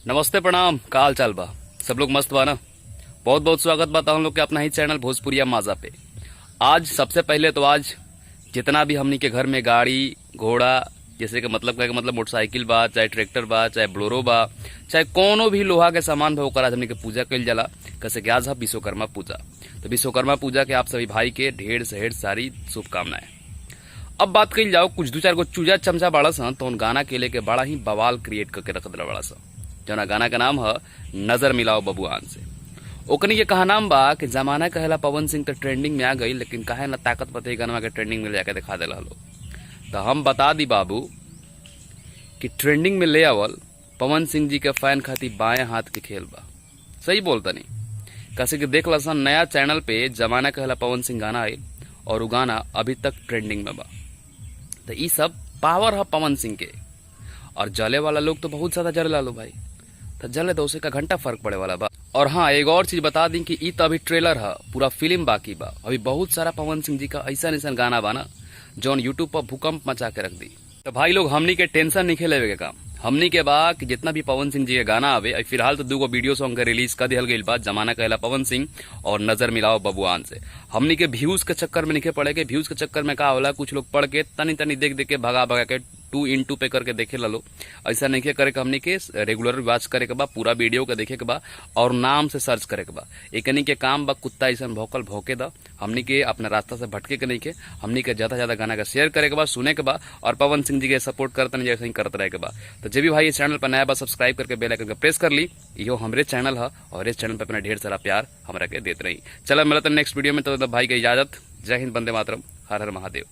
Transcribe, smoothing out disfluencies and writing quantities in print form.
नमस्ते प्रणाम, का हाल चाल बा। सब लोग मस्त बा ना। बहुत बहुत स्वागत बा हम लोग के अपना ही चैनल भोजपुरिया माजा पे। आज सबसे पहले तो आज जितना भी हमनी के घर में गाड़ी घोड़ा जैसे कि मतलब का मतलब मोटरसाइकिल बा, चाहे ट्रैक्टर बा, चाहे ब्लोरो बा, चाहे कोनो भी लोहा के सामान बा, ओकर आज हमनी के पूजा कइल जाला। कैसे कि आज है विश्वकर्मा पूजा। तो विश्वकर्मा पूजा के आप सभी भाई के ढेर से ढेर सारी शुभकामनाएं। अब बात कही जाओ, कुछ दो चार गो चूजा चमचा बाड़ा सन तो उन गाना के लेके बड़ा ही बवाल क्रिएट करके रख दिला बड़ा सा। जना गाना का नाम है नजर मिलाओ बबुआन से। ओकनी के कहा नाम बा कि जमाना कहेला पवन सिंह तो ट्रेंडिंग में आ गई, लेकिन काहे ना ताकत पते गाना के ट्रेंडिंग में जाके दिखा देला लो। तो हम बता दी बाबू कि ट्रेंडिंग में ले आवल पवन सिंह जी के फैन खातिर बाएं हाथ के खेल बा। सही बोलता नहीं। कैसे कि देख लसन नया चैनल पे जमाना कहेला पवन सिंह गाना आई और वो गाना अभी तक ट्रेंडिंग में बा। तो ये सब पावर है पवन सिंह के। और जले वाला लोग तो बहुत ज्यादा जले लो भाई। तो जले तो उसे का घंटा फर्क पड़े वाला बा। और हाँ, एक और चीज बता दी कि ई तो अभी ट्रेलर है, पूरा फिल्म बाकी बा। अभी बहुत सारा पवन सिंह जी का ऐसा गाना बा ना जौन यूट्यूब पर भूकंप मचा के रख दी। तो भाई लोग हमनी के टेंशन नहीं खेले के काम हमनी के बा कि जितना भी पवन सिंह जी के गाना आवे। फिलहाल तो 2 वीडियो सॉन्ग के रिलीज कर दिहल गई बा, जमाना कहला पवन सिंह और नजर मिलाओ बबुआन से। हमनी के व्यूज के चक्कर में नहीं पड़े के। व्यूज के चक्कर में का होला, कुछ लोग पढ़ के तनी तनी देख देख के भगा भगा के 2x2 पे करके देखे ला लो। ऐसा नहीं करे के हमनी के रेगुलर वॉच करे के बा, पूरा वीडियो के देखे के बा और नाम से सर्च करे के बा। एकनी के काम बा कुत्ता ऐसा भौकल भौके दा। हमनी के अपना रास्ता से भटके के नहीं के। हमनी के ज्यादा ज्यादा गाना का शेयर करे के बा, सुने के बा और पवन सिंह जी के सपोर्ट करते नहीं जैसे ही करते रहे के बा। तो जे भी भाई इस चैनल पर नया बा सब्सक्राइब करके बेल आइकन प्रेस कर ली। यो हमरे चैनल है और इस चैनल पर अपना ढेर सारा प्यार हमरा के देते रही। चलो मिलते नेक्स्ट वीडियो में। तो भाई की इजाजत। जय हिंद, वंदे मातरम, हर हर महादेव।